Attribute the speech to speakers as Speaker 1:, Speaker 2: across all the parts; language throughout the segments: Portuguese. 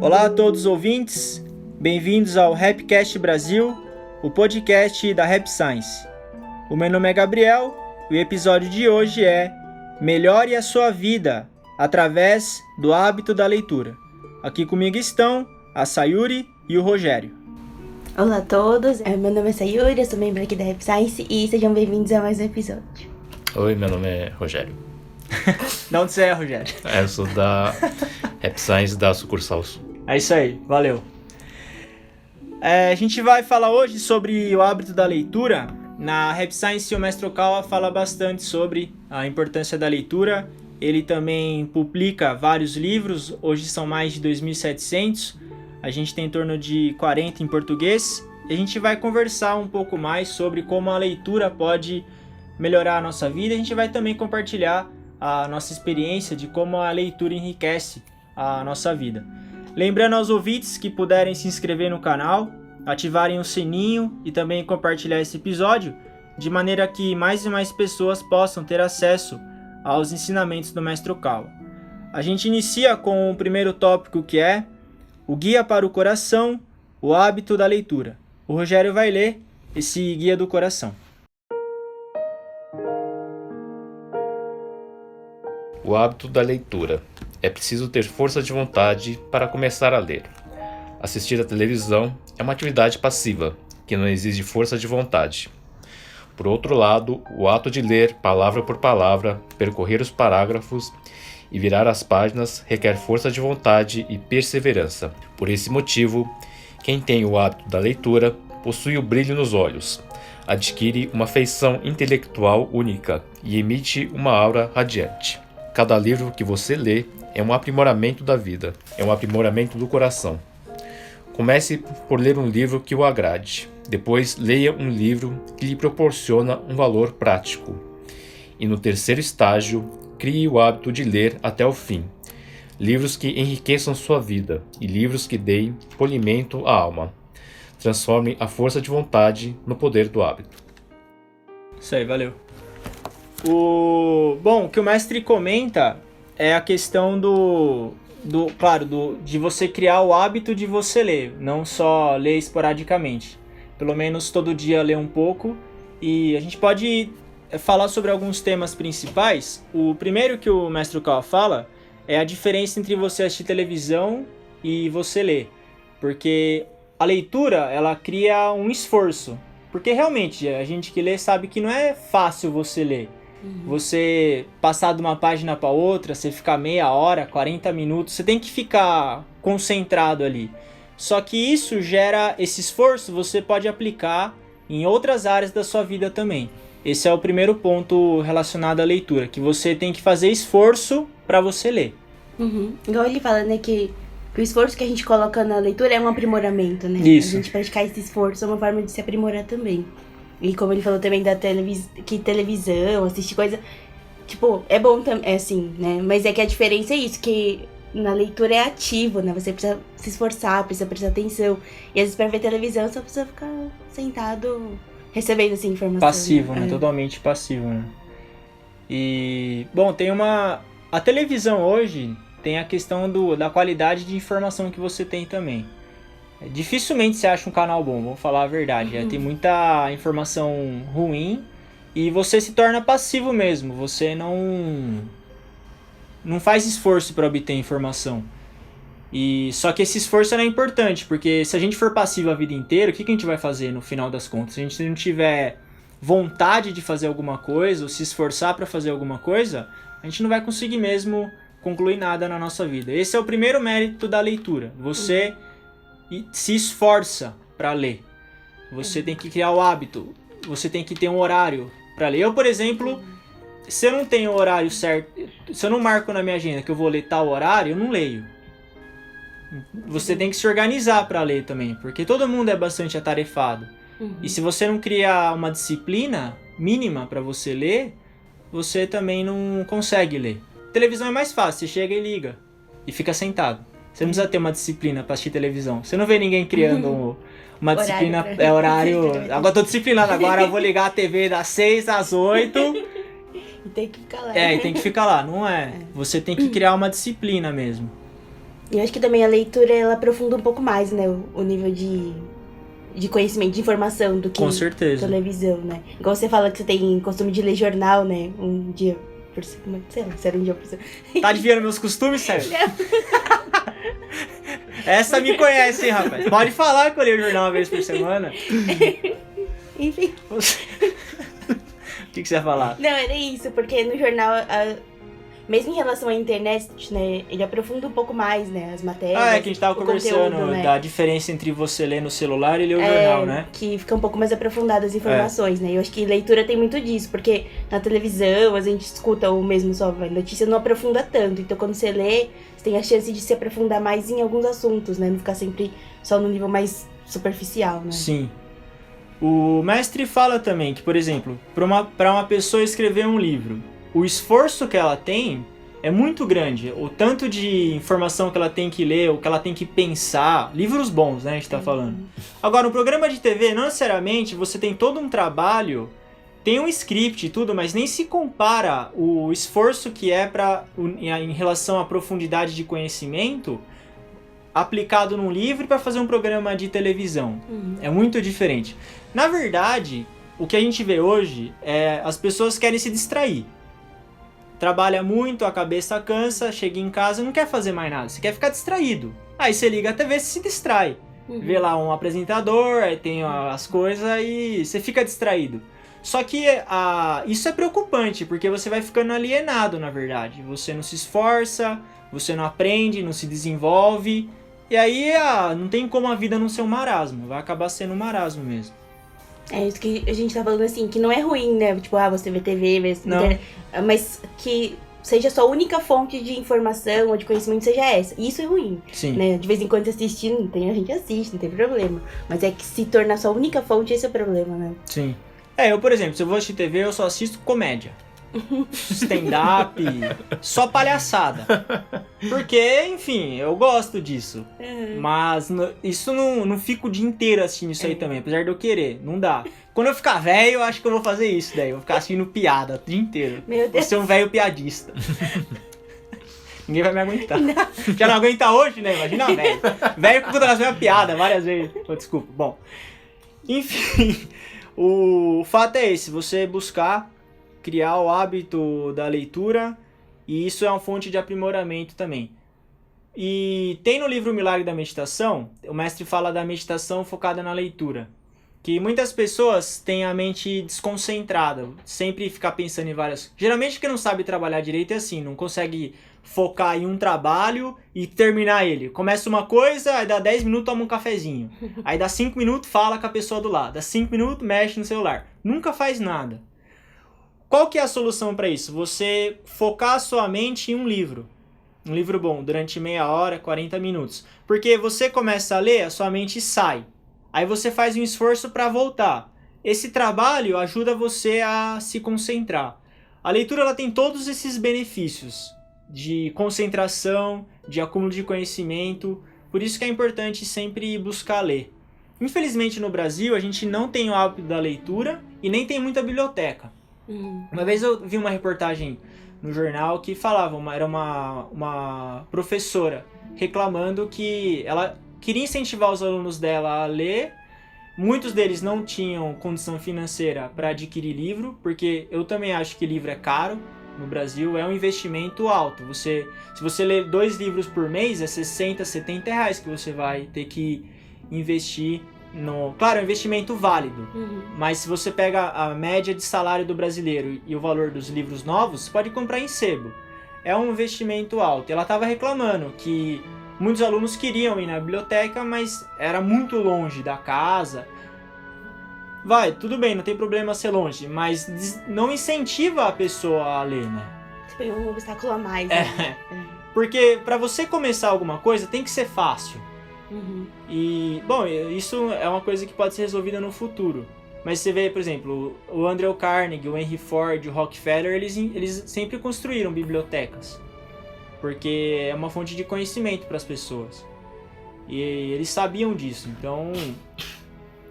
Speaker 1: Olá a todos os ouvintes, bem-vindos ao Rapcast Brasil, o podcast da Rap Science. O meu nome é Gabriel e o episódio de hoje é Melhore a sua vida através do hábito da leitura. Aqui comigo estão a Sayuri e o Rogério.
Speaker 2: Olá a todos, meu nome é Sayuri, eu sou membro aqui da Rap Science e sejam bem-vindos a mais um episódio.
Speaker 3: Oi, meu nome é Rogério.
Speaker 1: De onde você é, Rogério?
Speaker 3: Eu sou da Rap Science da Sucursal Sul.
Speaker 1: É isso aí, valeu. A gente vai falar hoje sobre o hábito da leitura. Na Rap Science, o Mestre Okawa fala bastante sobre a importância da leitura. Ele também publica vários livros, hoje são mais de 2.700. A gente tem em torno de 40 em português. E a gente vai conversar um pouco mais sobre como a leitura pode melhorar a nossa vida. A gente vai também compartilhar a nossa experiência de como a leitura enriquece a nossa vida. Lembrando aos ouvintes que puderem se inscrever no canal, ativarem o sininho e também compartilhar esse episódio, de maneira que mais e mais pessoas possam ter acesso aos ensinamentos do Mestre Okawa. A gente inicia com o primeiro tópico, que é o Guia para o Coração, o hábito da leitura. O Rogério vai ler esse Guia do Coração.
Speaker 3: O hábito da leitura. É preciso ter força de vontade para começar a ler. Assistir à televisão é uma atividade passiva, que não exige força de vontade. Por outro lado, o ato de ler palavra por palavra, percorrer os parágrafos e virar as páginas requer força de vontade e perseverança. Por esse motivo, quem tem o hábito da leitura possui o brilho nos olhos, adquire uma feição intelectual única e emite uma aura radiante. Cada livro que você lê é um aprimoramento da vida, é um aprimoramento do coração. Comece por ler um livro que o agrade. Depois, leia um livro que lhe proporciona um valor prático. E no terceiro estágio, crie o hábito de ler até o fim. Livros que enriqueçam sua vida e livros que deem polimento à alma. Transforme a força de vontade no poder do hábito.
Speaker 1: Isso aí, valeu. Bom, o que o mestre comenta é a questão de você criar o hábito de você ler, não só ler esporadicamente. Pelo menos todo dia ler um pouco. E a gente pode falar sobre alguns temas principais. O primeiro que o mestre Okawa fala é a diferença entre você assistir televisão e você ler. Porque a leitura, ela cria um esforço. Porque realmente, a gente que lê sabe que não é fácil você ler. Você passar de uma página para outra, você ficar meia hora, 40 minutos, você tem que ficar concentrado ali. Só que isso gera esse esforço, você pode aplicar em outras áreas da sua vida também. Esse é o primeiro ponto relacionado à leitura, que você tem que fazer esforço para você ler.
Speaker 2: Igual ele fala, né, que o esforço que a gente coloca na leitura é um aprimoramento, né?
Speaker 1: Isso.
Speaker 2: A gente praticar esse esforço é uma forma de se aprimorar também. E como ele falou também da televisão, assistir coisa, tipo, é bom também, é assim, né? Mas é que a diferença é isso, que na leitura é ativo, né? Você precisa se esforçar, precisa prestar atenção. E às vezes pra ver televisão só precisa ficar sentado recebendo, assim, informação.
Speaker 1: Passivo, né? Totalmente passivo, né? E, bom, a televisão hoje tem a questão da qualidade de informação que você tem também. Dificilmente você acha um canal bom, vamos falar a verdade. Tem muita informação ruim e você se torna passivo mesmo. Você não faz esforço para obter informação. Só que esse esforço é importante, porque se a gente for passivo a vida inteira, o que a gente vai fazer no final das contas? Se a gente não tiver vontade de fazer alguma coisa ou se esforçar para fazer alguma coisa, a gente não vai conseguir mesmo concluir nada na nossa vida. Esse é o primeiro mérito da leitura. Você se esforça para ler. Você tem que criar o hábito. Você tem que ter um horário para ler. Eu, por exemplo, se eu não tenho o horário certo, se eu não marco na minha agenda que eu vou ler tal horário, eu não leio. Você tem que se organizar para ler também, porque todo mundo é bastante atarefado. E se você não criar uma disciplina mínima para você ler, você também não consegue ler. Televisão é mais fácil, você chega e liga e fica sentado. Você não precisa ter uma disciplina para assistir televisão. Você não vê ninguém criando uma disciplina, horário. Agora eu tô disciplinado, agora eu vou ligar a TV das 6 às 8.
Speaker 2: E tem que ficar lá.
Speaker 1: E tem que ficar lá, não é? Você tem que criar uma disciplina mesmo.
Speaker 2: E eu acho que também a leitura, ela aprofunda um pouco mais, né? O nível de conhecimento, de informação do que
Speaker 1: Com certeza.
Speaker 2: televisão, né? Igual você fala que você tem costume de ler jornal, né? Um dia por semana. Sei lá, se era um dia por semana.
Speaker 1: Tá adivinhando meus costumes, Sérgio? Essa me conhece, hein, rapaz? Pode falar que eu leio o jornal uma vez por semana.
Speaker 2: Enfim.
Speaker 1: O que você ia falar?
Speaker 2: Não, era isso, porque no jornal, mesmo em relação à internet, né, ele aprofunda um pouco mais, né, as matérias.
Speaker 1: Ah, é que a gente tava
Speaker 2: o
Speaker 1: conversando
Speaker 2: conteúdo, né?
Speaker 1: da diferença entre você ler no celular e ler o jornal, né?
Speaker 2: Que fica um pouco mais aprofundado as informações, né? Eu acho que leitura tem muito disso, porque na televisão a gente escuta o mesmo só, a notícia não aprofunda tanto. Então quando você lê, você tem a chance de se aprofundar mais em alguns assuntos, né? Não ficar sempre só no nível mais superficial, né?
Speaker 1: Sim. O mestre fala também que, por exemplo, para uma pessoa escrever um livro, o esforço que ela tem é muito grande. O tanto de informação que ela tem que ler, o que ela tem que pensar. Livros bons, né, a gente tá falando. Agora, um programa de TV, não necessariamente você tem todo um trabalho, tem um script e tudo, mas nem se compara o esforço que é em relação à profundidade de conhecimento aplicado num livro para fazer um programa de televisão. É muito diferente. Na verdade, o que a gente vê hoje é as pessoas querem se distrair. Trabalha muito, a cabeça cansa, chega em casa e não quer fazer mais nada. Você quer ficar distraído. Aí você liga a TV e se distrai. Vê lá um apresentador, aí tem as coisas e você fica distraído. Só que isso é preocupante, porque você vai ficando alienado, na verdade. Você não se esforça, você não aprende, não se desenvolve. E aí não tem como a vida não ser um marasmo. Vai acabar sendo um marasmo mesmo.
Speaker 2: É isso que a gente tá falando assim, que não é ruim, né? Tipo, você vê TV, vê internet, mas que seja a sua única fonte de informação ou de conhecimento seja essa. Isso é ruim.
Speaker 1: Sim.
Speaker 2: Né? De vez em quando assistindo, a gente assiste, não tem problema. Mas é que se tornar sua única fonte, esse é o problema, né?
Speaker 1: Sim. Eu, por exemplo, se eu vou assistir TV, eu só assisto comédia. Stand-up, só palhaçada. Porque, enfim, eu gosto disso. Mas isso não fico o dia inteiro assistindo isso aí também, apesar de eu querer, não dá. Quando eu ficar velho, eu acho que eu vou fazer isso daí. Eu vou ficar assistindo piada o dia inteiro.
Speaker 2: Meu Deus.
Speaker 1: Vou ser um velho piadista. Ninguém vai me aguentar. Já não aguenta hoje, né? Imagina, velho. Velho que conta as mesmas piadas várias vezes. Desculpa. Bom, enfim, o fato é esse, você buscar criar o hábito da leitura, e isso é uma fonte de aprimoramento também. E tem no livro O Milagre da Meditação, o mestre fala da meditação focada na leitura, que muitas pessoas têm a mente desconcentrada, sempre ficar pensando em várias... Geralmente quem não sabe trabalhar direito é assim, não consegue focar em um trabalho e terminar ele. Começa uma coisa, aí dá 10 minutos, toma um cafezinho. Aí dá 5 minutos, fala com a pessoa do lado. Dá 5 minutos, mexe no celular. Nunca faz nada. Qual que é a solução para isso? Você focar a sua mente em um livro bom, durante meia hora, 40 minutos. Porque você começa a ler, a sua mente sai. Aí você faz um esforço para voltar. Esse trabalho ajuda você a se concentrar. A leitura ela tem todos esses benefícios de concentração, de acúmulo de conhecimento. Por isso que é importante sempre buscar ler. Infelizmente no Brasil a gente não tem o hábito da leitura e nem tem muita biblioteca. Uma vez eu vi uma reportagem no jornal que falava, era uma professora reclamando que ela queria incentivar os alunos dela a ler. Muitos deles não tinham condição financeira para adquirir livro, porque eu também acho que livro é caro no Brasil, é um investimento alto. Se você ler 2 livros por mês, é 60, 70 reais que você vai ter que investir. Claro, é um investimento válido, mas se você pega a média de salário do brasileiro e o valor dos livros novos, você pode comprar em sebo. É um investimento alto. Ela estava reclamando que muitos alunos queriam ir na biblioteca, mas era muito longe da casa. Tudo bem, não tem problema ser longe, mas não incentiva a pessoa a ler, né?
Speaker 2: Você põe um obstáculo a mais, né?
Speaker 1: Porque para você começar alguma coisa tem que ser fácil. E, bom, isso é uma coisa que pode ser resolvida no futuro. Mas você vê, por exemplo, o Andrew Carnegie, o Henry Ford, o Rockefeller, eles sempre construíram bibliotecas. Porque é uma fonte de conhecimento para as pessoas. E eles sabiam disso. Então,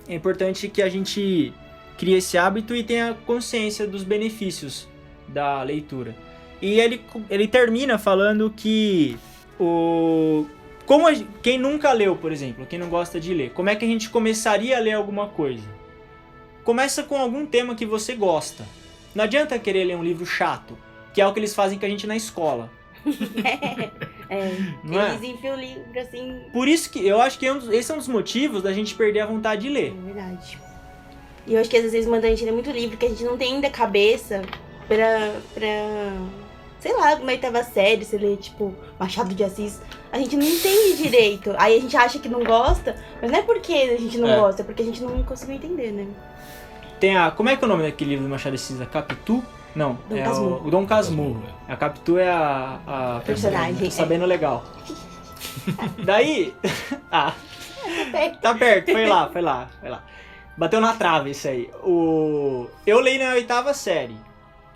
Speaker 1: é importante que a gente crie esse hábito e tenha consciência dos benefícios da leitura. E ele termina falando que Quem nunca leu, por exemplo, quem não gosta de ler, como é que a gente começaria a ler alguma coisa? Começa com algum tema que você gosta. Não adianta querer ler um livro chato, que é o que eles fazem com a gente na escola. Não é?
Speaker 2: Eles enfiam o livro assim.
Speaker 1: Por isso que eu acho que esse é um dos motivos da gente perder a vontade de ler.
Speaker 2: É verdade. E eu acho que às vezes mandam a gente ler muito livro que a gente não tem ainda cabeça pra sei lá, na oitava série, você lê, tipo, Machado de Assis, a gente não entende direito. Aí a gente acha que não gosta, mas não é porque a gente não gosta, é porque a gente não conseguiu entender, né?
Speaker 1: Tem como é que é o nome daquele livro do Machado de Assis? A Capitu? Não,
Speaker 2: Dom
Speaker 1: é
Speaker 2: Casmurro.
Speaker 1: o Dom Casmurro. A Capitu é a
Speaker 2: Personagem,
Speaker 1: Tô sabendo legal. Daí... Tá perto, foi lá. Bateu na trave isso aí. Eu leio na oitava série.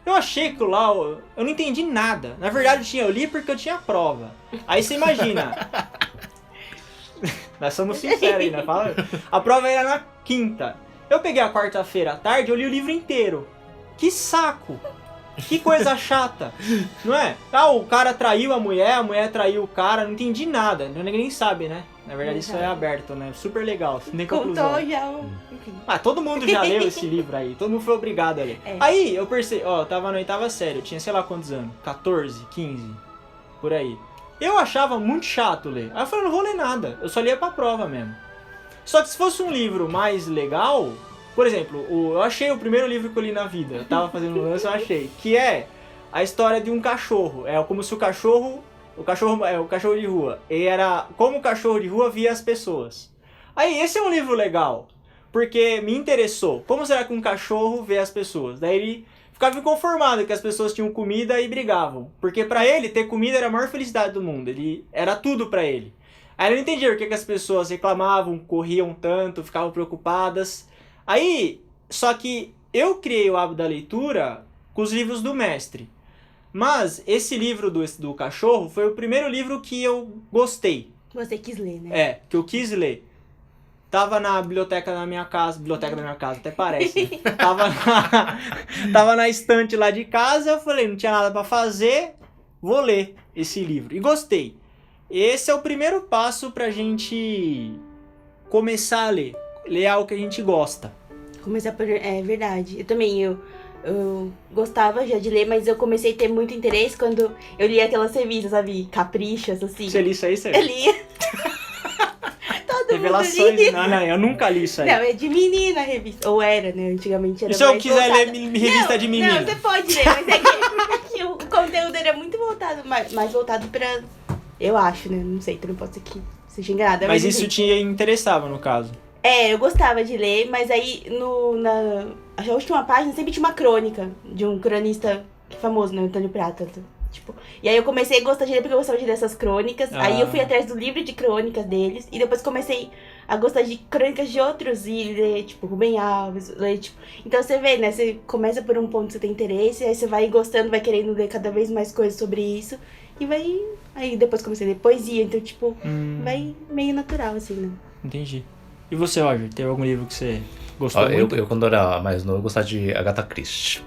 Speaker 1: Eu achei que lá, eu não entendi nada. Na verdade, eu li porque eu tinha prova. Aí você imagina. Nós somos sinceros aí, né? Fala. A prova era na quinta. Eu peguei a quarta-feira à tarde, eu li o livro inteiro. Que saco! Que coisa chata, não é? O cara traiu a mulher traiu o cara, não entendi nada. Ninguém nem sabe, né? Na verdade, isso é aberto, né? Super legal, nem conclusão.
Speaker 2: Contou já, enfim.
Speaker 1: Todo mundo já leu esse livro aí, todo mundo foi obrigado a ler. Aí, eu percebi, eu tava na oitava série, eu tinha sei lá quantos anos, 14, 15, por aí. Eu achava muito chato ler. Aí eu falei, não vou ler nada, eu só lia pra prova mesmo. Só que se fosse um livro mais legal... Por exemplo, eu achei o primeiro livro que eu li na vida, eu tava fazendo um lance, eu achei, que é a história de um cachorro. É como se o cachorro de rua, e era como o cachorro de rua via as pessoas. Aí, esse é um livro legal, porque me interessou. Como será que um cachorro vê as pessoas? Daí ele ficava inconformado que as pessoas tinham comida e brigavam. Porque pra ele, ter comida era a maior felicidade do mundo, era tudo pra ele. Aí ele não entendia por que as pessoas reclamavam, corriam tanto, ficavam preocupadas. Aí, só que eu criei o hábito da leitura com os livros do mestre. Mas esse livro do cachorro foi o primeiro livro que eu gostei.
Speaker 2: Você quis ler, né?
Speaker 1: Que eu quis ler. Tava na biblioteca da minha casa, até parece. Tava na estante lá de casa, eu falei, não tinha nada pra fazer, vou ler esse livro. E gostei. Esse é o primeiro passo pra gente começar a ler. Ler algo que a gente gosta.
Speaker 2: Começar por... É verdade. Eu também, eu gostava já de ler, mas eu comecei a ter muito interesse quando eu lia aquelas revistas, sabe? Caprichos, assim.
Speaker 1: Você lia isso aí, você?
Speaker 2: Eu lia. Todo
Speaker 1: Revelações.
Speaker 2: mundo lia.
Speaker 1: Não, eu nunca li isso aí.
Speaker 2: Não, é de menina a revista. Ou era, né? Antigamente era
Speaker 1: e se eu
Speaker 2: mais
Speaker 1: quiser
Speaker 2: voltada.
Speaker 1: ler revista de menina?
Speaker 2: Não, você pode ler, mas é que o conteúdo era muito voltado, mais voltado pra... Eu acho, né? Não sei, então não pode ser que seja enganada.
Speaker 1: Mas isso
Speaker 2: enfim.
Speaker 1: te interessava, no caso?
Speaker 2: Eu gostava de ler, mas aí a última página sempre tinha uma crônica de um cronista famoso, né? Antônio Prata. Tipo, e aí eu comecei a gostar de ler porque eu gostava de ler essas crônicas. Aí eu fui atrás do livro de crônicas deles. E depois comecei a gostar de crônicas de outros. E ler, tipo, Rubem Alves. Ler, tipo... Então você vê, né? Você começa por um ponto que você tem interesse. Aí você vai gostando, vai querendo ler cada vez mais coisas sobre isso. E vai... Aí depois comecei a ler poesia. Então, tipo, vai meio natural, assim, né?
Speaker 1: Entendi. E você, Roger? Teve algum livro que você gostou muito?
Speaker 3: Eu, quando era mais novo, eu gostava de Agatha Christie.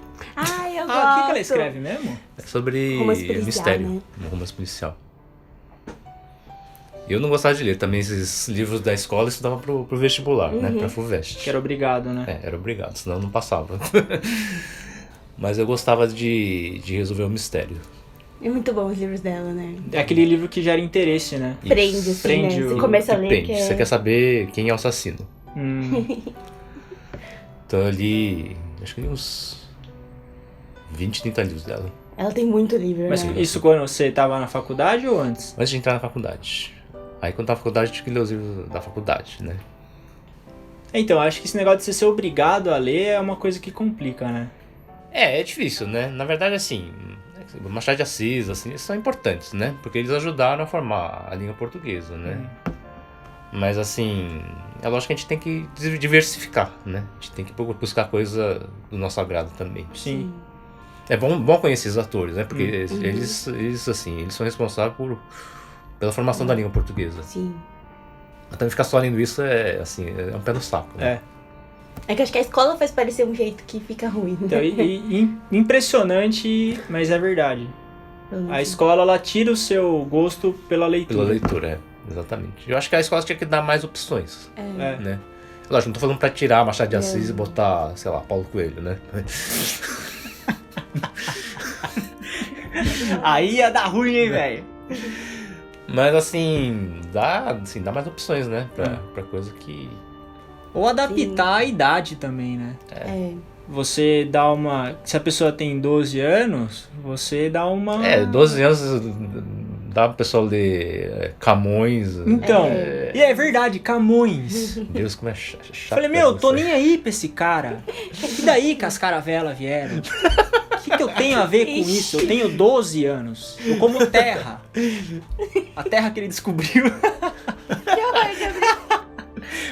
Speaker 2: Eu gosto.
Speaker 1: O que ela escreve mesmo?
Speaker 3: É sobre
Speaker 2: Romance policial,
Speaker 3: mistério,
Speaker 2: né?
Speaker 3: Um romance policial. Eu não gostava de ler também esses livros da escola, eu estudava pro vestibular, né? Pra FUVEST.
Speaker 1: Que era obrigado, né?
Speaker 3: Era obrigado, senão eu não passava. Mas eu gostava de resolver o mistério.
Speaker 2: É muito bom os livros dela, né?
Speaker 1: É aquele livro que gera interesse, né?
Speaker 2: Prende, assim,
Speaker 1: Prende
Speaker 2: né? Você
Speaker 1: o-
Speaker 2: começa a ler
Speaker 3: Depende,
Speaker 2: que é...
Speaker 3: você quer saber quem é o assassino. Então eu li, acho que li uns 20, 30 livros dela.
Speaker 2: Ela tem muito livro,
Speaker 1: Mas
Speaker 2: né?
Speaker 1: isso quando você tava na faculdade ou antes?
Speaker 3: Antes de entrar na faculdade. Aí quando tava na faculdade, eu tinha que ler os livros da faculdade, né?
Speaker 1: Então, acho que esse negócio de você ser obrigado a ler é uma coisa que complica, né?
Speaker 3: É difícil, né? Na verdade, assim, Machado de Assis, assim, eles são importantes, né? Porque eles ajudaram a formar a língua portuguesa, né? Mas, assim, é lógico que a gente tem que diversificar, né? A gente tem que buscar coisa do nosso agrado também.
Speaker 1: Sim.
Speaker 3: É bom conhecer os atores, né? Porque eles, assim, eles são responsáveis pela formação da língua portuguesa.
Speaker 2: Sim.
Speaker 3: Então ficar só lendo isso assim, é um pé no saco, né?
Speaker 2: É que acho que a escola faz parecer um jeito que fica ruim, né?
Speaker 1: Então, impressionante, mas é verdade. A escola, ela tira o seu gosto pela leitura.
Speaker 3: Pela leitura, Exatamente. Eu acho que a escola tinha que dar mais opções,
Speaker 1: É.
Speaker 3: né? Lógico, não tô falando pra tirar Machado de Assis e botar, sei lá, Paulo Coelho, né?
Speaker 1: Aí ia dar ruim, hein, velho?
Speaker 3: Mas assim, dá mais opções, né? Pra coisa que...
Speaker 1: Ou adaptar a idade também, né?
Speaker 2: É.
Speaker 1: Você dá uma... Se a pessoa tem 12 anos, você dá uma...
Speaker 3: 12 anos dá pro pessoal ler Camões.
Speaker 1: Então, e é verdade, Camões.
Speaker 3: Deus, como é chato.
Speaker 1: Falei, meu, tô nem aí pra esse cara. E daí que as caravelas vieram? O que eu tenho a ver com isso? Eu tenho 12 anos. Eu como terra. A terra que ele descobriu.
Speaker 2: Que horror, Gabriel.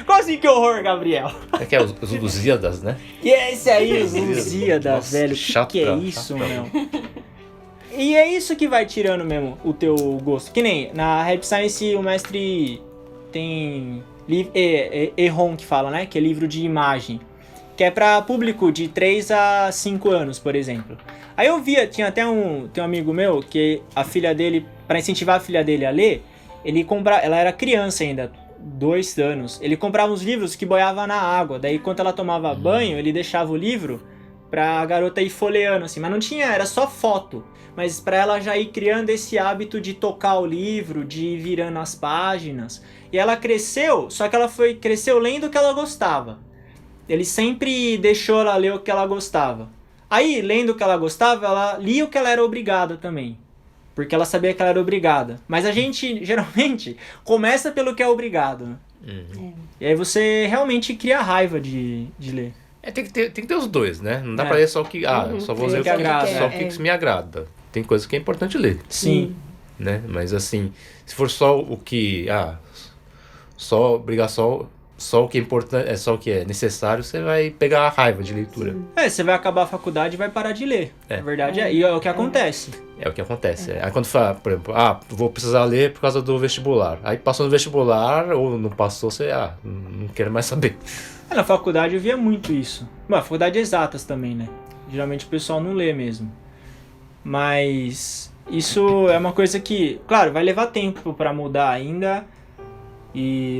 Speaker 1: Como assim que horror, Gabriel?
Speaker 3: É que é os Lusíadas, né?
Speaker 1: E é esse aí, os Lusíadas,
Speaker 3: Nossa,
Speaker 1: velho.
Speaker 3: chato
Speaker 1: Que é
Speaker 3: pra-
Speaker 1: isso,
Speaker 3: chato pra-
Speaker 1: meu? E é isso que vai tirando mesmo o teu gosto. Que nem na Rap Science o mestre tem Erron que fala, né? Que é livro de imagem. Que é pra público de 3 a 5 anos, por exemplo. Aí eu via, tinha até tem um amigo meu que a filha dele, pra incentivar a filha dele a ler, ele comprava, ela era criança ainda, 2 anos. Ele comprava uns livros que boiava na água. Daí, enquanto ela tomava banho, ele deixava o livro pra garota ir folheando, assim. Mas não tinha, era só foto. Mas pra ela já ir criando esse hábito de tocar o livro, de ir virando as páginas. E ela cresceu, só que ela cresceu lendo o que ela gostava. Ele sempre deixou ela ler o que ela gostava. Aí, lendo o que ela gostava, ela lia o que ela era obrigada também. Porque ela sabia que ela era obrigada. Mas a gente, geralmente, começa pelo que é obrigado, né? E aí você realmente cria raiva de ler.
Speaker 3: Tem que ter os dois, né? Não dá
Speaker 1: É.
Speaker 3: pra ler só o que... eu só vou
Speaker 1: Tem
Speaker 3: ler o
Speaker 1: que agrada.
Speaker 3: só o que me agrada. Tem coisa que é importante ler,
Speaker 1: Sim.
Speaker 3: né? Mas assim, se for só o que... só obrigação... Só o que é importante, só o que é necessário, você vai pegar a raiva de leitura.
Speaker 1: Você vai acabar a faculdade e vai parar de ler. A verdade é. E é o que acontece.
Speaker 3: É o que acontece. Aí quando fala, por exemplo, vou precisar ler por causa do vestibular. Aí passou no vestibular ou não passou, você, não quero mais saber.
Speaker 1: Na faculdade eu via muito isso. Bom, faculdade de exatas também, né? Geralmente o pessoal não lê mesmo. Mas isso é uma coisa que, claro, vai levar tempo pra mudar ainda.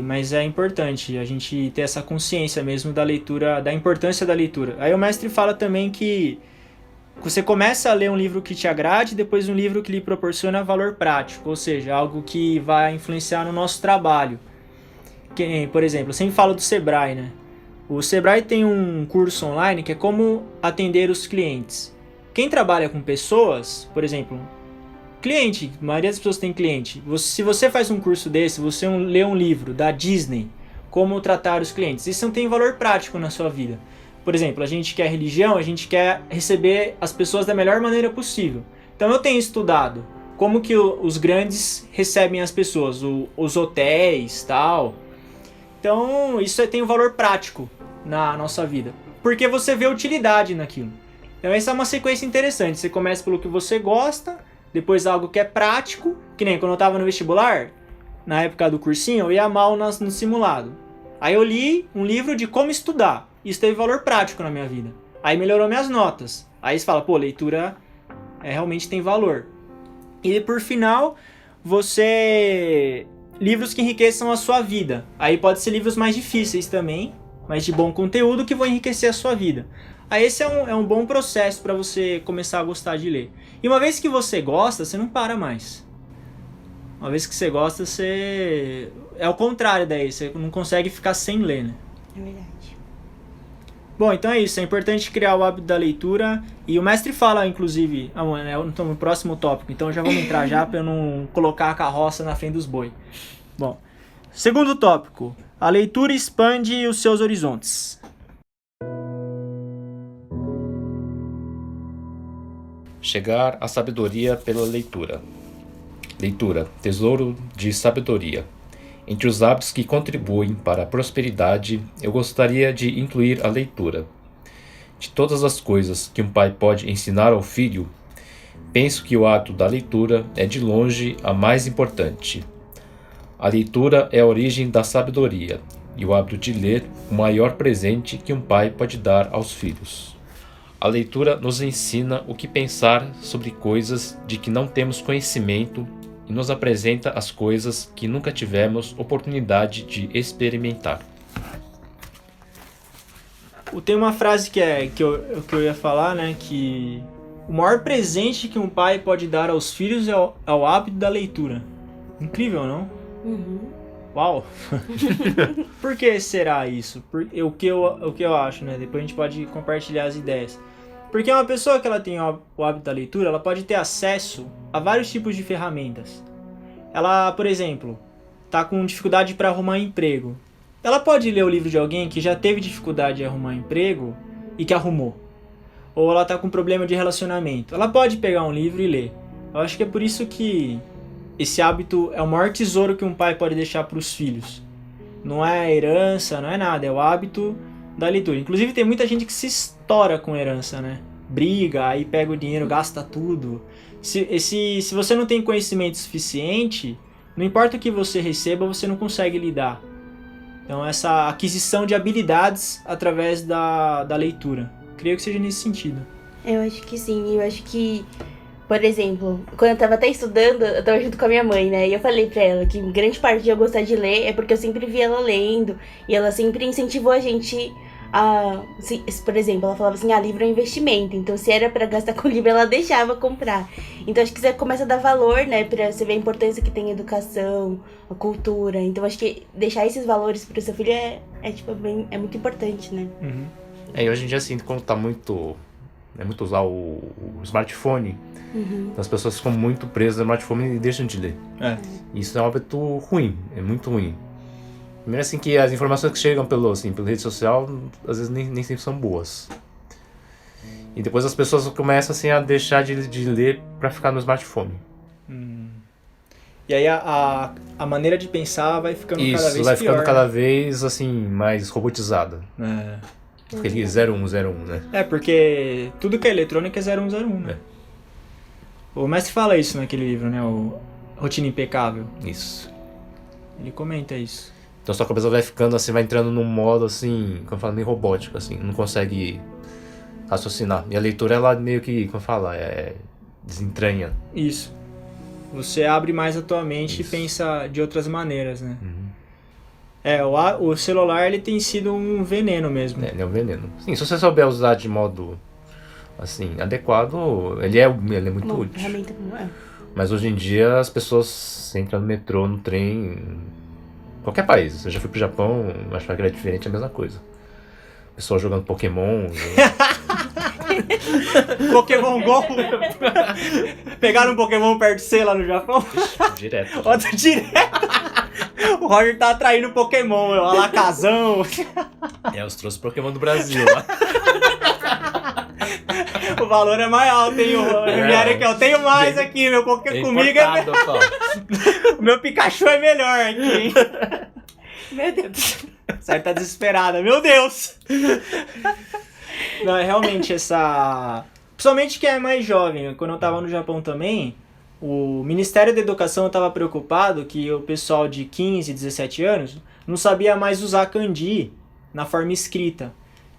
Speaker 1: Mas é importante a gente ter essa consciência mesmo da leitura, da importância da leitura. Aí o mestre fala também que você começa a ler um livro que te agrade, depois um livro que lhe proporciona valor prático, ou seja, algo que vai influenciar no nosso trabalho. Por exemplo, eu sempre falo do Sebrae, né? O Sebrae tem um curso online que é como atender os clientes. Quem trabalha com pessoas, por exemplo, cliente, a maioria das pessoas tem cliente. Se você faz um curso desse, você lê um livro da Disney, como tratar os clientes, isso não tem valor prático na sua vida. Por exemplo, a gente quer religião, a gente quer receber as pessoas da melhor maneira possível. Então eu tenho estudado como que os grandes recebem as pessoas, os hotéis, tal. Então isso tem um valor prático na nossa vida, porque você vê utilidade naquilo. Então essa é uma sequência interessante, você começa pelo que você gosta, depois algo que é prático, que nem quando eu tava no vestibular, na época do cursinho, eu ia mal no simulado. Aí eu li um livro de como estudar. Isso teve valor prático na minha vida. Aí melhorou minhas notas. Aí você fala, leitura realmente tem valor. E por final, livros que enriqueçam a sua vida. Aí pode ser livros mais difíceis também, mas de bom conteúdo que vão enriquecer a sua vida. Aí esse é um bom processo para você começar a gostar de ler. E uma vez que você gosta, você não para mais. Uma vez que você gosta, você... É o contrário daí, você não consegue ficar sem ler, né?
Speaker 2: É verdade.
Speaker 1: Bom, então é isso. É importante criar o hábito da leitura. E o mestre fala, inclusive... Então, no próximo tópico. Então já vamos entrar já para eu não colocar a carroça na frente dos boi. Bom, segundo tópico. A leitura expande os seus horizontes.
Speaker 3: Chegar à sabedoria pela leitura. Leitura, tesouro de sabedoria. Entre os hábitos que contribuem para a prosperidade, eu gostaria de incluir a leitura. De todas as coisas que um pai pode ensinar ao filho, penso que o ato da leitura é de longe a mais importante. A leitura é a origem da sabedoria, e o hábito de ler o maior presente que um pai pode dar aos filhos. A leitura nos ensina o que pensar sobre coisas de que não temos conhecimento e nos apresenta as coisas que nunca tivemos oportunidade de experimentar.
Speaker 1: Tem uma frase que eu ia falar, né? Que o maior presente que um pai pode dar aos filhos é o hábito da leitura. Incrível, não?
Speaker 2: Uhum.
Speaker 1: Uau! Por que será isso? O que eu acho, né? Depois a gente pode compartilhar as ideias. Porque uma pessoa que ela tem o hábito da leitura, ela pode ter acesso a vários tipos de ferramentas. Ela, por exemplo, tá com dificuldade para arrumar emprego. Ela pode ler o livro de alguém que já teve dificuldade de arrumar emprego e que arrumou. Ou ela tá com problema de relacionamento. Ela pode pegar um livro e ler. Eu acho que é por isso que esse hábito é o maior tesouro que um pai pode deixar para os filhos. Não é herança, não é nada, é o hábito da leitura. Inclusive tem muita gente que se estoura com herança, né? Briga, aí pega o dinheiro, gasta tudo. Se você não tem conhecimento suficiente, não importa o que você receba, você não consegue lidar. Então essa aquisição de habilidades através da leitura. Creio que seja nesse sentido.
Speaker 2: Eu acho que sim, eu acho que, por exemplo, quando eu tava até estudando, eu tava junto com a minha mãe, né? E eu falei pra ela que grande parte de eu gostar de ler é porque eu sempre vi ela lendo. E ela sempre incentivou a gente a... Por exemplo, ela falava assim, livro é um investimento. Então se era pra gastar com livro, ela deixava comprar. Então acho que você começa a dar valor, né? Pra você ver a importância que tem a educação, a cultura. Então acho que deixar esses valores pro seu filho é muito importante, né?
Speaker 1: Uhum.
Speaker 3: E hoje em dia, assim, como tá muito usar o smartphone, as pessoas ficam muito presas no smartphone e deixam de ler. Isso é um hábito ruim, é muito ruim. Primeiro, assim, que as informações que chegam pela rede social, às vezes nem sempre são boas. E depois as pessoas começam, assim, a deixar de ler pra ficar no smartphone.
Speaker 1: E aí a maneira de pensar vai ficando cada vez pior.
Speaker 3: Isso, vai ficando cada vez, assim, mais robotizada.
Speaker 1: É.
Speaker 3: Aquele 0101, né?
Speaker 1: Porque tudo que é eletrônico é 0101, né? O mestre fala isso naquele livro, né? O Rotina Impecável.
Speaker 3: Isso.
Speaker 1: Ele comenta isso.
Speaker 3: Então sua cabeça vai ficando assim, vai entrando num modo assim, como eu falo, meio robótico, assim, não consegue raciocinar. E a leitura, ela meio que, como eu falo, desentranha.
Speaker 1: Isso. Você abre mais a tua mente e pensa de outras maneiras, né? O celular, ele tem sido um veneno mesmo.
Speaker 3: Ele é um veneno. Sim, se você souber usar de modo, assim, adequado, ele é muito útil.
Speaker 2: Ferramenta,
Speaker 3: Mas hoje em dia, as pessoas entram no metrô, no trem, qualquer país. Eu já fui pro Japão, acho que é diferente, é a mesma coisa. Pessoal jogando Pokémon.
Speaker 1: Pokémon GO. Pegaram um Pokémon perto de você lá no Japão?
Speaker 3: Direto.
Speaker 1: Direto. O Roger tá atraindo Pokémon, Alakazam.
Speaker 3: Os trouxe Pokémon do Brasil lá.
Speaker 1: O valor é mais alto, hein? Aqui, eu tenho mais aqui, meu Pokémon comigo o meu Pikachu é melhor aqui, hein?
Speaker 2: Meu Deus.
Speaker 1: Certo, tá desesperada, meu Deus! Não, é realmente principalmente quem é mais jovem, quando eu tava no Japão também, o Ministério da Educação estava preocupado que o pessoal de 15, 17 anos não sabia mais usar kanji na forma escrita.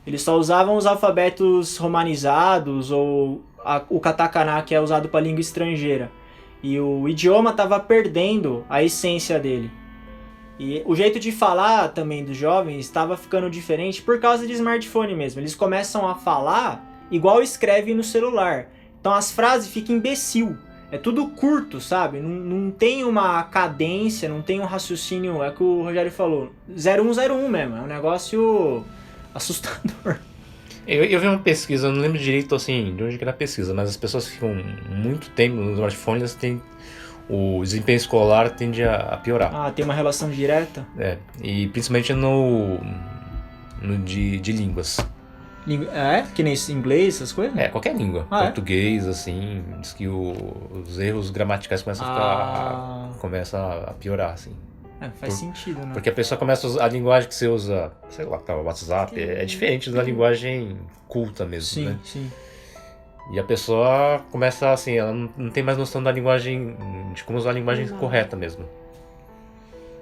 Speaker 1: Eles só usavam os alfabetos romanizados ou o katakana, que é usado para língua estrangeira. E o idioma estava perdendo a essência dele. E o jeito de falar também dos jovens estava ficando diferente por causa de smartphone mesmo. Eles começam a falar igual escreve no celular. Então as frases ficam imbecil. É tudo curto, sabe? Não tem uma cadência, não tem um raciocínio. É o que o Rogério falou. 0101 mesmo. É um negócio assustador.
Speaker 3: Eu vi uma pesquisa, eu não lembro direito assim, de onde que era a pesquisa, mas as pessoas que ficam muito tempo no smartphone, elas têm, o desempenho escolar tende a piorar.
Speaker 1: Tem uma relação direta?
Speaker 3: E principalmente de línguas.
Speaker 1: Que nem inglês, essas coisas?
Speaker 3: Qualquer língua. Português, assim, diz que os erros gramaticais começam a piorar, assim.
Speaker 1: Faz sentido, né?
Speaker 3: Porque a pessoa começa a usar a linguagem que você usa, sei lá, o WhatsApp, é diferente da linguagem culta mesmo, né?
Speaker 1: Sim.
Speaker 3: E a pessoa começa assim, ela não tem mais noção da linguagem, de como usar a linguagem correta mesmo.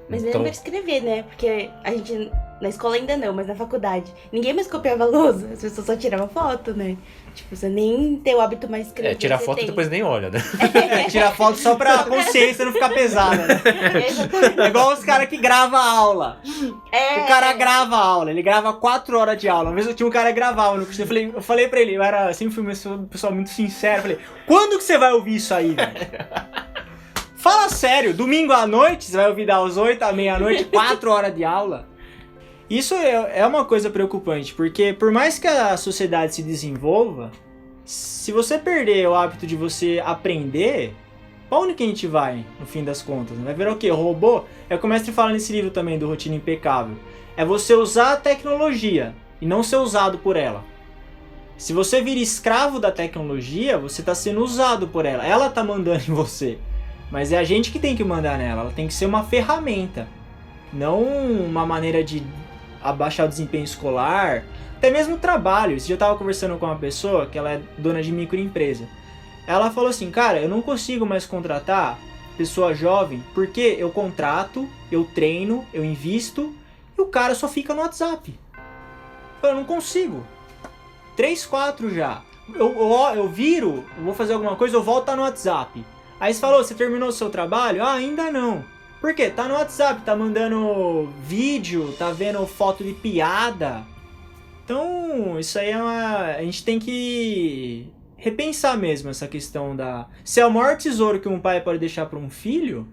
Speaker 2: Mas lembra escrever, né? Porque a gente Na escola ainda não, mas na faculdade. Ninguém mais copiava a lousa. As pessoas só tiravam foto, né? Tipo, você nem tem o hábito mais de escrever.
Speaker 3: Tirar
Speaker 2: você
Speaker 3: foto e
Speaker 2: tem.
Speaker 3: depois nem olha, né?
Speaker 1: Tirar foto só pra consciência não ficar pesada, né?
Speaker 2: Exatamente.
Speaker 1: É igual os caras que gravam a aula.
Speaker 2: É.
Speaker 1: O cara grava a aula, ele grava 4 horas de aula. Uma vez eu tinha um cara que gravava no curso, eu falei pra ele, eu sempre fui uma pessoa muito sincera, eu falei, quando que você vai ouvir isso aí, velho? Fala sério, domingo à noite, você vai ouvir das 8 à meia-noite, 4 horas de aula? Isso é uma coisa preocupante, porque por mais que a sociedade se desenvolva, se você perder o hábito de você aprender, pra onde que a gente vai, no fim das contas? Vai virar o quê? Robô? É o que o mestre fala nesse livro também, do Rotina Impecável. É você usar a tecnologia e não ser usado por ela. Se você vira escravo da tecnologia, você tá sendo usado por ela. Ela tá mandando em você. Mas é a gente que tem que mandar nela. Ela tem que ser uma ferramenta. Não uma maneira de abaixar o desempenho escolar. Até mesmo o trabalho. Esse dia eu tava conversando com uma pessoa que ela é dona de microempresa. Ela falou assim, cara, eu não consigo mais contratar pessoa jovem porque eu contrato, eu treino, eu invisto e o cara só fica no WhatsApp. Eu não consigo. 3, 4 já. Eu viro, eu vou fazer alguma coisa, eu volto tá no WhatsApp. Aí você falou, você terminou o seu trabalho? Ah, ainda não. Por quê? Tá no WhatsApp, tá mandando vídeo, tá vendo foto de piada. Então, isso aí a gente tem que repensar mesmo essa questão da... Se é o maior tesouro que um pai pode deixar para um filho,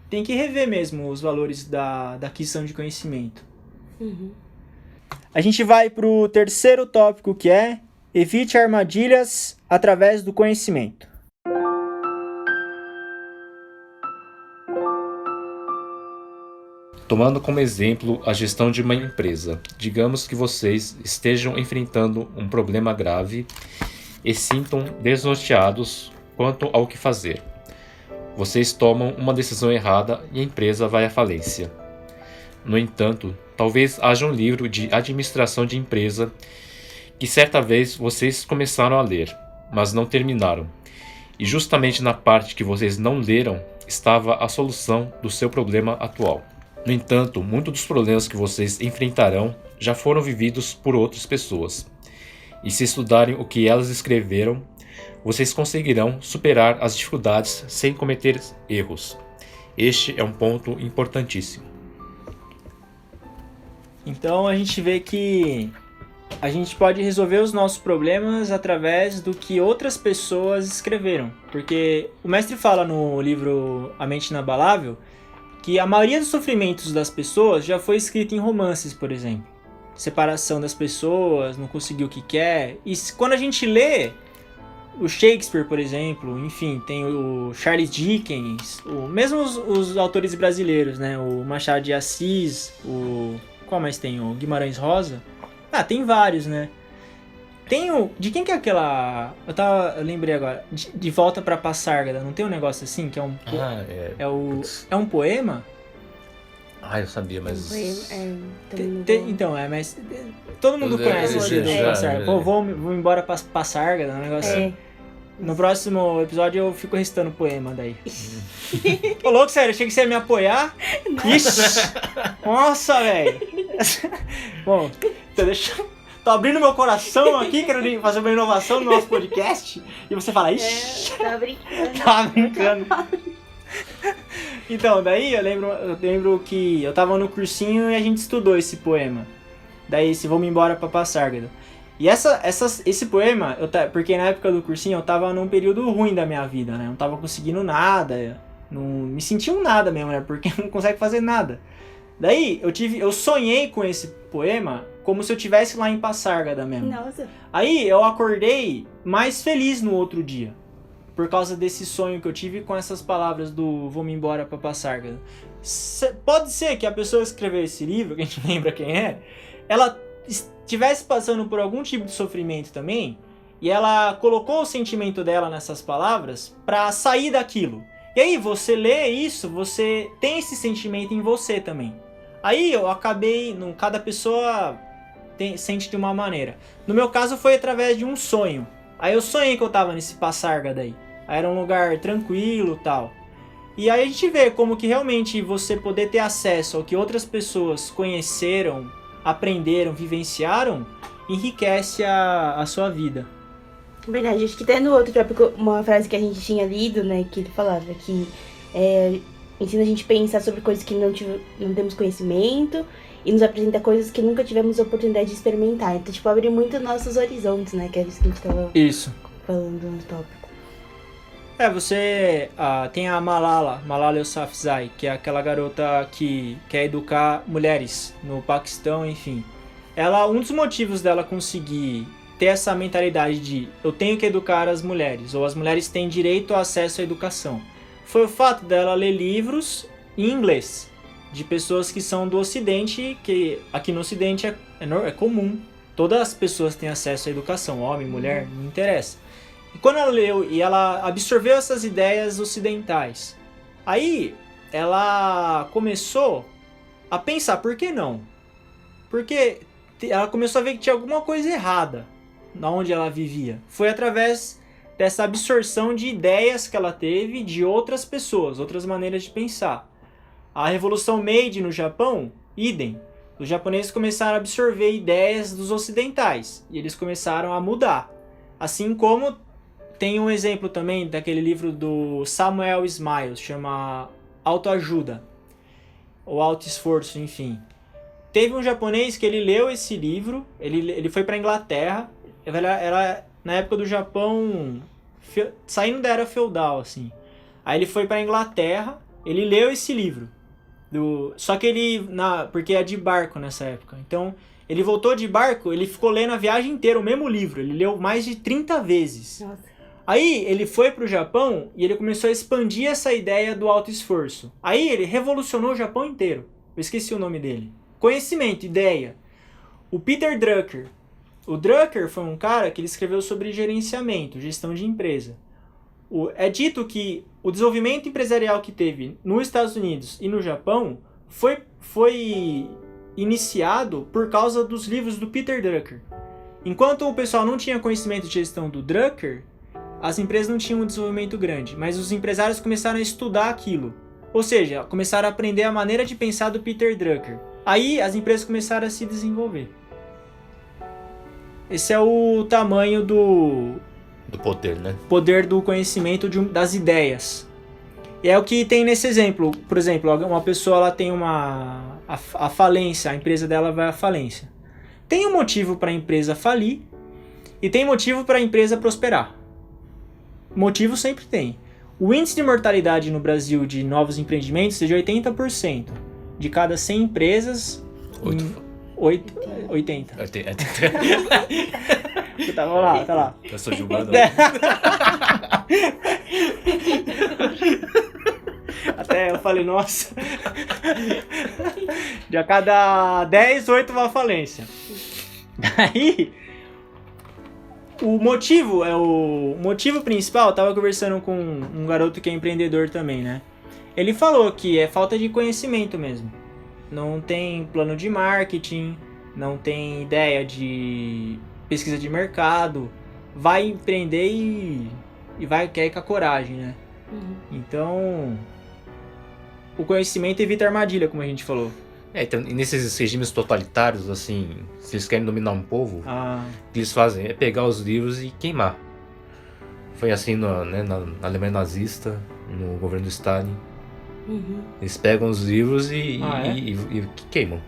Speaker 1: tem que rever mesmo os valores da aquisição de conhecimento.
Speaker 2: Uhum.
Speaker 1: A gente vai pro terceiro tópico, que é evite armadilhas através do conhecimento.
Speaker 3: Tomando como exemplo a gestão de uma empresa, digamos que vocês estejam enfrentando um problema grave e sintam desnorteados quanto ao que fazer. Vocês tomam uma decisão errada e a empresa vai à falência. No entanto, talvez haja um livro de administração de empresa que certa vez vocês começaram a ler, mas não terminaram. E justamente na parte que vocês não leram estava a solução do seu problema atual. No entanto, muitos dos problemas que vocês enfrentarão já foram vividos por outras pessoas. E se estudarem o que elas escreveram, vocês conseguirão superar as dificuldades sem cometer erros. Este é um ponto importantíssimo.
Speaker 1: Então a gente vê que a gente pode resolver os nossos problemas através do que outras pessoas escreveram. Porque o mestre fala no livro A Mente Inabalável que a maioria dos sofrimentos das pessoas já foi escrito em romances, por exemplo. Separação das pessoas, não conseguiu o que quer. E quando a gente lê o Shakespeare, por exemplo, enfim, tem o Charles Dickens, mesmo os autores brasileiros, né? O Machado de Assis, qual mais tem? O Guimarães Rosa. Ah, tem vários, né? Tem de quem que é aquela... Eu lembrei agora. De Volta pra Passárgada. Não tem um negócio assim que é um... É um poema?
Speaker 3: Ah, eu sabia, mas...
Speaker 1: Então, mas... Todo mundo conhece esse de Passárgada. Pô, vou embora pra Passárgada, um negócio assim. No próximo episódio eu fico recitando poema daí. Ô, louco, sério, achei que você ia me apoiar. Ixi! Nossa, velho! Bom, então deixa eu... Tô abrindo meu coração aqui, querendo fazer uma inovação no nosso podcast. E você fala, ixi.
Speaker 2: Tá brincando.
Speaker 1: Tá brincando. Então, daí eu lembro que eu tava no cursinho e a gente estudou esse poema. Daí, se vamos embora pra Passárgada. E esse poema, porque na época do cursinho eu tava num período ruim da minha vida, né? Eu não tava conseguindo nada. Não me sentia um nada mesmo, né? Porque não consegue fazer nada. Daí, eu sonhei com esse poema como se eu estivesse lá em Passárgada mesmo.
Speaker 2: Nossa.
Speaker 1: Aí, eu acordei mais feliz no outro dia. Por causa desse sonho que eu tive com essas palavras do vou-me embora pra Passárgada. Pode ser que a pessoa que escreveu esse livro, que a gente lembra quem é, ela estivesse passando por algum tipo de sofrimento também, e ela colocou o sentimento dela nessas palavras pra sair daquilo. E aí, você lê isso, você tem esse sentimento em você também. Aí eu acabei, cada pessoa sente de uma maneira. No meu caso foi através de um sonho. Aí eu sonhei que eu tava nesse Passárgada aí. Aí era um lugar tranquilo e tal. E aí a gente vê como que realmente você poder ter acesso ao que outras pessoas conheceram, aprenderam, vivenciaram, enriquece a sua vida.
Speaker 2: Verdade, acho que até no outro tópico, uma frase que a gente tinha lido, né, que ele falava que ensina a gente a pensar sobre coisas que não temos conhecimento e nos apresenta coisas que nunca tivemos oportunidade de experimentar. Então, tipo, abre muito nossos horizontes, né, que é isso que a gente tava falando no tópico.
Speaker 1: Você tem a Malala Yousafzai, que é aquela garota que quer educar mulheres no Paquistão, enfim. Um dos motivos dela conseguir ter essa mentalidade de eu tenho que educar as mulheres, ou as mulheres têm direito ao acesso à educação, foi o fato dela ler livros em inglês, de pessoas que são do Ocidente, que aqui no Ocidente é comum. Todas as pessoas têm acesso à educação, homem, mulher, não interessa. E quando ela leu e ela absorveu essas ideias ocidentais, aí ela começou a pensar, por que não? Porque ela começou a ver que tinha alguma coisa errada na onde ela vivia. Foi através dessa absorção de ideias que ela teve de outras pessoas, outras maneiras de pensar. A Revolução Meiji no Japão, idem. Os japoneses começaram a absorver ideias dos ocidentais e eles começaram a mudar. Assim como tem um exemplo também daquele livro do Samuel Smiles, chama Autoajuda, ou Autoesforço, enfim. Teve um japonês que ele leu esse livro, ele foi para a Inglaterra, era na época do Japão, saindo da era feudal, assim. Aí ele foi para a Inglaterra, ele leu esse livro. Só que porque é de barco nessa época. Então, ele voltou de barco, ele ficou lendo a viagem inteira o mesmo livro. Ele leu mais de 30 vezes.
Speaker 2: Nossa.
Speaker 1: Aí, ele foi pro Japão e ele começou a expandir essa ideia do autoesforço. Aí, ele revolucionou o Japão inteiro. Eu esqueci o nome dele. Conhecimento, ideia. O Peter Drucker. O Drucker foi um cara que ele escreveu sobre gerenciamento, gestão de empresa. É dito que o desenvolvimento empresarial que teve nos Estados Unidos e no Japão foi iniciado por causa dos livros do Peter Drucker. Enquanto o pessoal não tinha conhecimento de gestão do Drucker, as empresas não tinham um desenvolvimento grande, mas os empresários começaram a estudar aquilo. Ou seja, começaram a aprender a maneira de pensar do Peter Drucker. Aí as empresas começaram a se desenvolver. Esse é o tamanho do
Speaker 3: poder, né?
Speaker 1: Poder do conhecimento das ideias. E é o que tem nesse exemplo. Por exemplo, uma pessoa ela tem a falência, a empresa dela vai à falência. Tem um motivo para a empresa falir e tem motivo para a empresa prosperar. Motivo sempre tem. O índice de mortalidade no Brasil de novos empreendimentos é de 80%. De cada 100 empresas... 80. Tá lá.
Speaker 3: Eu sou julgado.
Speaker 1: Até eu falei, nossa. De a cada 10, 8 vai à falência. Daí, o motivo principal, eu tava conversando com um garoto que é empreendedor também, né? Ele falou que é falta de conhecimento mesmo. Não tem plano de marketing, não tem ideia de pesquisa de mercado, vai empreender e vai querer com a coragem, né?
Speaker 2: Uhum.
Speaker 1: Então, o conhecimento evita a armadilha, como a gente falou.
Speaker 3: Então, e nesses regimes totalitários, assim, se eles querem dominar um povo, o que eles fazem é pegar os livros e queimar. Foi assim na Alemanha nazista, no governo do Stalin.
Speaker 2: Uhum.
Speaker 3: Eles pegam os livros e queimam.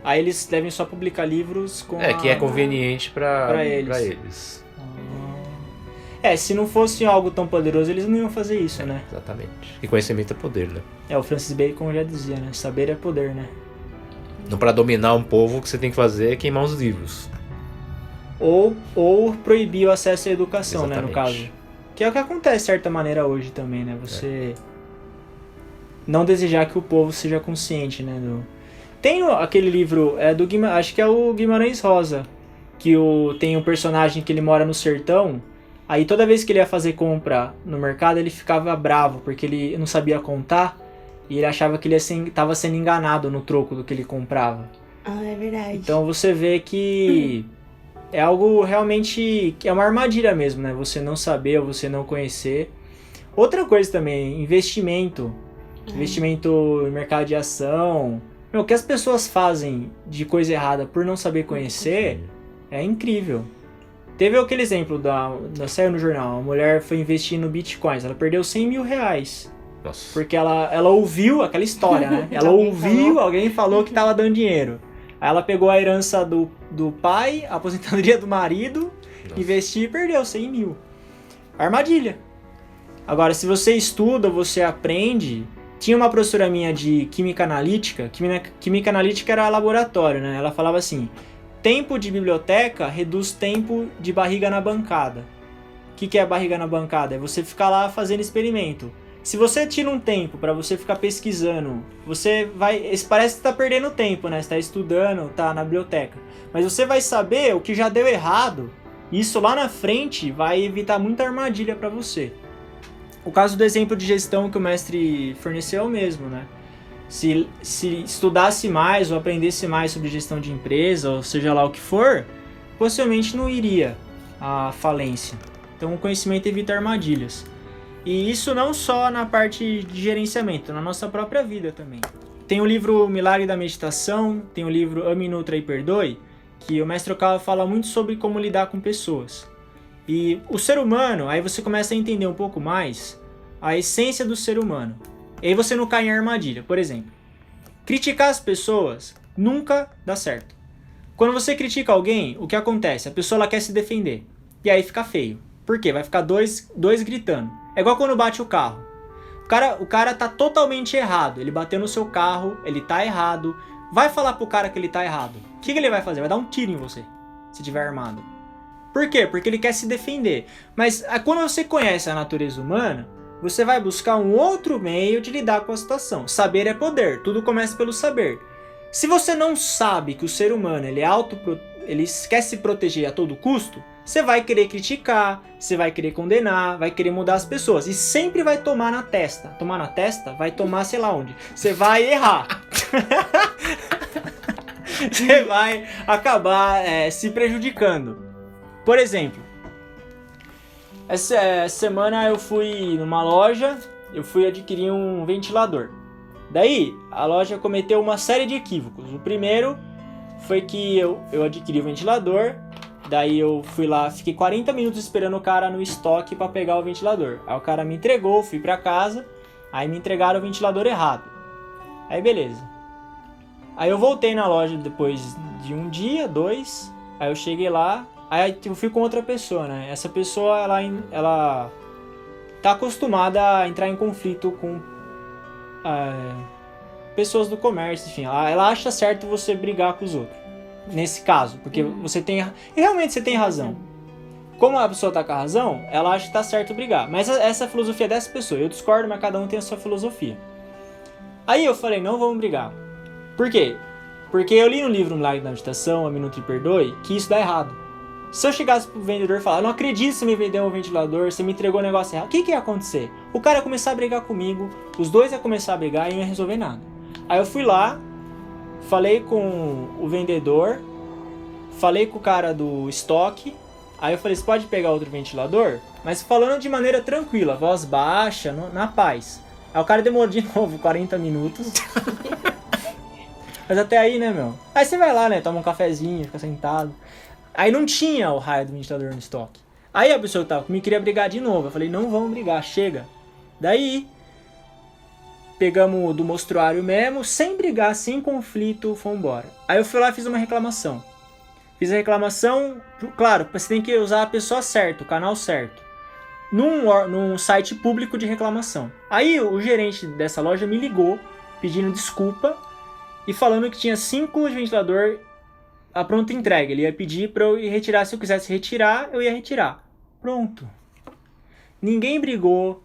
Speaker 1: Aí eles devem só publicar livros com
Speaker 3: que é conveniente pra eles.
Speaker 1: Se não fosse algo tão poderoso, eles não iam fazer isso, né?
Speaker 3: Exatamente. E conhecimento é poder, né?
Speaker 1: O Francis Bacon já dizia, né? Saber é poder, né?
Speaker 3: Então, pra dominar um povo, o que você tem que fazer é queimar os livros.
Speaker 1: Ou proibir o acesso à educação,
Speaker 3: exatamente,
Speaker 1: né? No caso. Que é o que acontece de certa maneira hoje também, né? Você não desejar que o povo seja consciente, né? Tem aquele livro, acho que é o Guimarães Rosa, que tem um personagem que ele mora no sertão, aí toda vez que ele ia fazer compra no mercado, ele ficava bravo, porque ele não sabia contar, e ele achava que ele estava sendo enganado no troco do que ele comprava.
Speaker 2: É verdade.
Speaker 1: Então você vê que é algo realmente, é uma armadilha mesmo, né? Você não saber ou você não conhecer. Outra coisa também, investimento. Investimento em mercado de ação, O que as pessoas fazem de coisa errada por não saber conhecer é incrível. Teve aquele exemplo saiu no jornal, a mulher foi investir no Bitcoins, ela perdeu 100 mil reais.
Speaker 3: Nossa.
Speaker 1: Porque ela ouviu aquela história, né? Ela ouviu, alguém falou que tava dando dinheiro. Aí ela pegou a herança do pai, a aposentadoria do marido, investiu e perdeu 100 mil. Armadilha. Agora, se você estuda, você aprende... Tinha uma professora minha de química analítica. Química analítica era laboratório, né? Ela falava assim, tempo de biblioteca reduz tempo de barriga na bancada. O que é barriga na bancada? É você ficar lá fazendo experimento. Se você tira um tempo para você ficar pesquisando, você vai... Parece que está perdendo tempo, né? Você está estudando, tá na biblioteca. Mas você vai saber o que já deu errado. Isso lá na frente vai evitar muita armadilha para você. O caso do exemplo de gestão que o mestre forneceu é o mesmo, né? Se estudasse mais ou aprendesse mais sobre gestão de empresa, ou seja lá o que for, possivelmente não iria à falência. Então o conhecimento evita armadilhas. E isso não só na parte de gerenciamento, na nossa própria vida também. Tem o livro Milagre da Meditação, tem o livro Ame, Nutra e Perdoe, que o mestre Okawa fala muito sobre como lidar com pessoas. E o ser humano, aí você começa a entender um pouco mais a essência do ser humano. E aí você não cai em armadilha. Por exemplo, criticar as pessoas nunca dá certo. Quando você critica alguém, o que acontece? A pessoa ela quer se defender. E aí fica feio. Por quê? Vai ficar dois gritando. É igual quando bate o carro. O cara tá totalmente errado. Ele bateu no seu carro, ele tá errado. Vai falar pro cara que ele tá errado. O que ele vai fazer? Vai dar um tiro em você, se tiver armado. Por quê? Porque ele quer se defender. Mas quando você conhece a natureza humana, você vai buscar um outro meio de lidar com a situação. Saber é poder. Tudo começa pelo saber. Se você não sabe que o ser humano ele quer se proteger a todo custo, você vai querer criticar, você vai querer condenar, vai querer mudar as pessoas. E sempre vai tomar na testa. Tomar na testa? Vai tomar sei lá onde. Você vai errar. Você vai acabar se prejudicando. Por exemplo, essa semana eu fui numa loja, eu fui adquirir um ventilador. Daí, a loja cometeu uma série de equívocos. O primeiro foi que eu adquiri o ventilador, daí eu fui lá, fiquei 40 minutos esperando o cara no estoque para pegar o ventilador. Aí o cara me entregou, fui para casa, aí me entregaram o ventilador errado. Aí beleza. Aí eu voltei na loja depois de um dia, 2, aí eu cheguei lá, aí eu fui com outra pessoa, né? Essa pessoa, ela tá acostumada a entrar em conflito com pessoas do comércio, enfim. Ela acha certo você brigar com os outros, nesse caso, porque você tem... E realmente você tem razão. Como a pessoa tá com a razão, ela acha que tá certo brigar. Mas essa é a filosofia dessa pessoa. Eu discordo, mas cada um tem a sua filosofia. Aí eu falei, não vamos brigar. Por quê? Porque eu li no livro Milagre da Meditação, Ame, Nutra e Perdoe, que isso dá errado. Se eu chegasse pro vendedor e falar, não acredito que você me vendeu um ventilador, você me entregou um negócio errado, o que ia acontecer? O cara ia começar a brigar comigo, os dois iam começar a brigar e não ia resolver nada. Aí eu fui lá, falei com o vendedor, falei com o cara do estoque, aí eu falei, você pode pegar outro ventilador? Mas falando de maneira tranquila, voz baixa, na paz. Aí o cara demorou de novo 40 minutos. Mas até aí, né, meu? Aí você vai lá, né, toma um cafezinho, fica sentado. Aí não tinha o raio do ventilador no estoque. Aí a pessoa que tava comigo queria brigar de novo. Eu falei, não vamos brigar, chega. Daí, pegamos do mostruário mesmo, sem brigar, sem conflito, fomos embora. Aí eu fui lá e fiz uma reclamação. Fiz a reclamação, claro, você tem que usar a pessoa certa, o canal certo. Num site público de reclamação. Aí o gerente dessa loja me ligou, pedindo desculpa, e falando que tinha 5 ventiladores a pronta entrega. Ele ia pedir para eu ir retirar. Se eu quisesse retirar, eu ia retirar. Pronto. Ninguém brigou,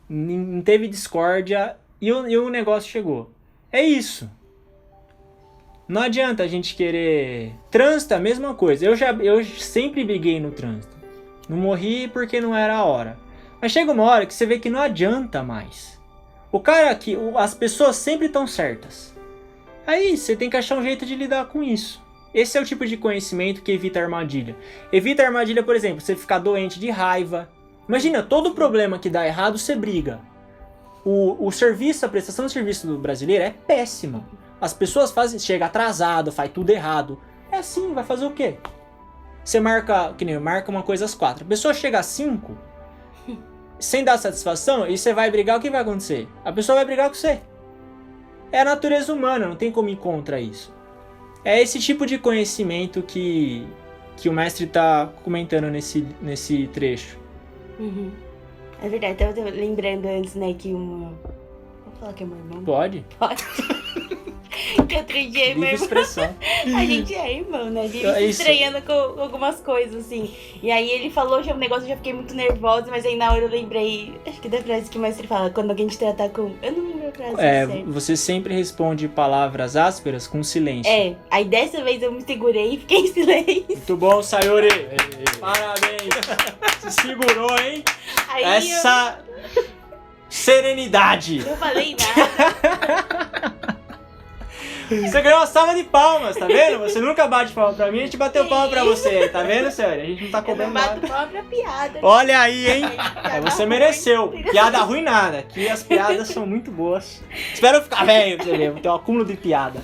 Speaker 1: não teve discórdia e o negócio chegou. É isso. Não adianta a gente querer... Trânsito é a mesma coisa. Eu sempre briguei no trânsito. Não morri porque não era a hora. Mas chega uma hora que você vê que não adianta mais. As pessoas sempre estão certas. Aí você tem que achar um jeito de lidar com isso. Esse é o tipo de conhecimento que evita a armadilha. Evita a armadilha, por exemplo, você ficar doente de raiva. Imagina, todo problema que dá errado, você briga. A prestação de serviço do brasileiro é péssima. As pessoas chega atrasado, faz tudo errado. É assim, vai fazer o quê? Você marca, que nem marca uma coisa às 4. A pessoa chega às 5, sem dar satisfação, e você vai brigar, o que vai acontecer? A pessoa vai brigar com você. É a natureza humana, não tem como ir contra isso. É esse tipo de conhecimento que o mestre tá comentando nesse trecho.
Speaker 2: Uhum. É verdade, eu tava lembrando antes, né, que uma... Vou falar que é meu irmão?
Speaker 1: Pode?
Speaker 2: Pode. Que outro dia, meu
Speaker 1: Livre
Speaker 2: irmão...
Speaker 1: expressão.
Speaker 2: A gente é irmão, né? Ele
Speaker 1: É
Speaker 2: se
Speaker 1: isso.
Speaker 2: estranhando com algumas coisas, assim. E aí ele falou já um negócio, eu já fiquei muito nervosa, mas aí na hora eu lembrei, acho que da frase que o mestre fala, quando alguém te tratar com... Eu não lembro a frase certa.
Speaker 1: Você sempre responde palavras ásperas com silêncio.
Speaker 2: É, aí dessa vez eu me segurei e fiquei em silêncio.
Speaker 1: Muito bom, Sayuri. Parabéns. Se segurou, hein?
Speaker 2: Aí
Speaker 1: Essa serenidade.
Speaker 2: eu não falei nada.
Speaker 1: Você ganhou uma salva de palmas, tá vendo? Você nunca bate palma pra mim, a gente bateu palma pra você, tá vendo, Sayuri? A gente não tá
Speaker 2: Eu não
Speaker 1: cobrando
Speaker 2: bato
Speaker 1: nada.
Speaker 2: palma pra piada.
Speaker 1: Olha aí, hein?
Speaker 2: Piada
Speaker 1: Você
Speaker 2: ruim.
Speaker 1: mereceu. Piada ruim nada. Aqui as piadas são muito boas. Espero eu ficar velho pra você ver. Tem um acúmulo de piada.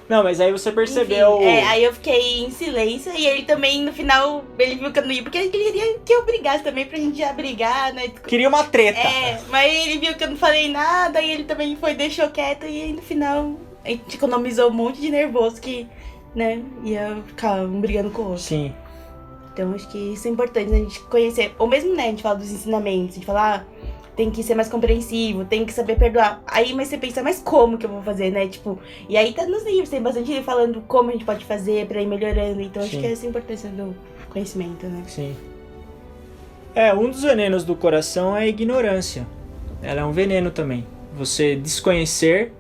Speaker 1: Não, mas aí você percebeu...
Speaker 2: Enfim, aí eu fiquei em silêncio e ele também, no final, ele viu que eu não ia, porque ele queria que eu brigasse também pra gente já brigar, né?
Speaker 1: Queria uma treta.
Speaker 2: Mas ele viu que eu não falei nada e ele também deixou quieto e aí no final a gente economizou um monte de nervoso que, né, ia ficar um brigando com o outro.
Speaker 1: Sim.
Speaker 2: Então acho que isso é importante, né, a gente conhecer, ou mesmo, né, a gente fala dos ensinamentos, a gente fala, tem que ser mais compreensivo, tem que saber perdoar. Aí, mas você pensa, mas como que eu vou fazer, né? Tipo, e aí tá nos livros, tem bastante livro falando como a gente pode fazer pra ir melhorando. Então acho
Speaker 1: Sim.
Speaker 2: que essa é a importância do conhecimento, né?
Speaker 1: Sim. Um dos venenos do coração é a ignorância. Ela é um veneno também. Você desconhecer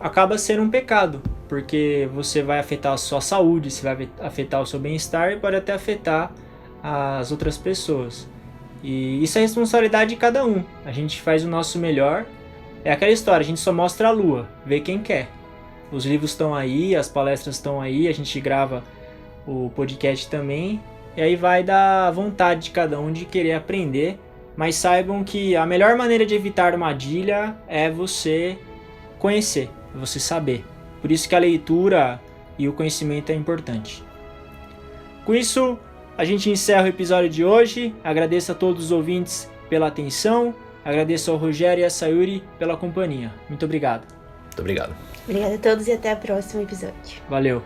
Speaker 1: acaba sendo um pecado, porque você vai afetar a sua saúde, você vai afetar o seu bem-estar e pode até afetar as outras pessoas. E isso é responsabilidade de cada um. A gente faz o nosso melhor. É aquela história, a gente só mostra a lua, vê quem quer. Os livros estão aí, as palestras estão aí, a gente grava o podcast também. E aí vai da vontade de cada um de querer aprender. Mas saibam que a melhor maneira de evitar armadilha é você conhecer, você saber. Por isso que a leitura e o conhecimento é importante. Com isso, a gente encerra o episódio de hoje. Agradeço a todos os ouvintes pela atenção. Agradeço ao Rogério e a Sayuri pela companhia. Muito obrigado.
Speaker 3: Muito obrigado.
Speaker 2: Obrigada a todos e até o próximo episódio.
Speaker 1: Valeu.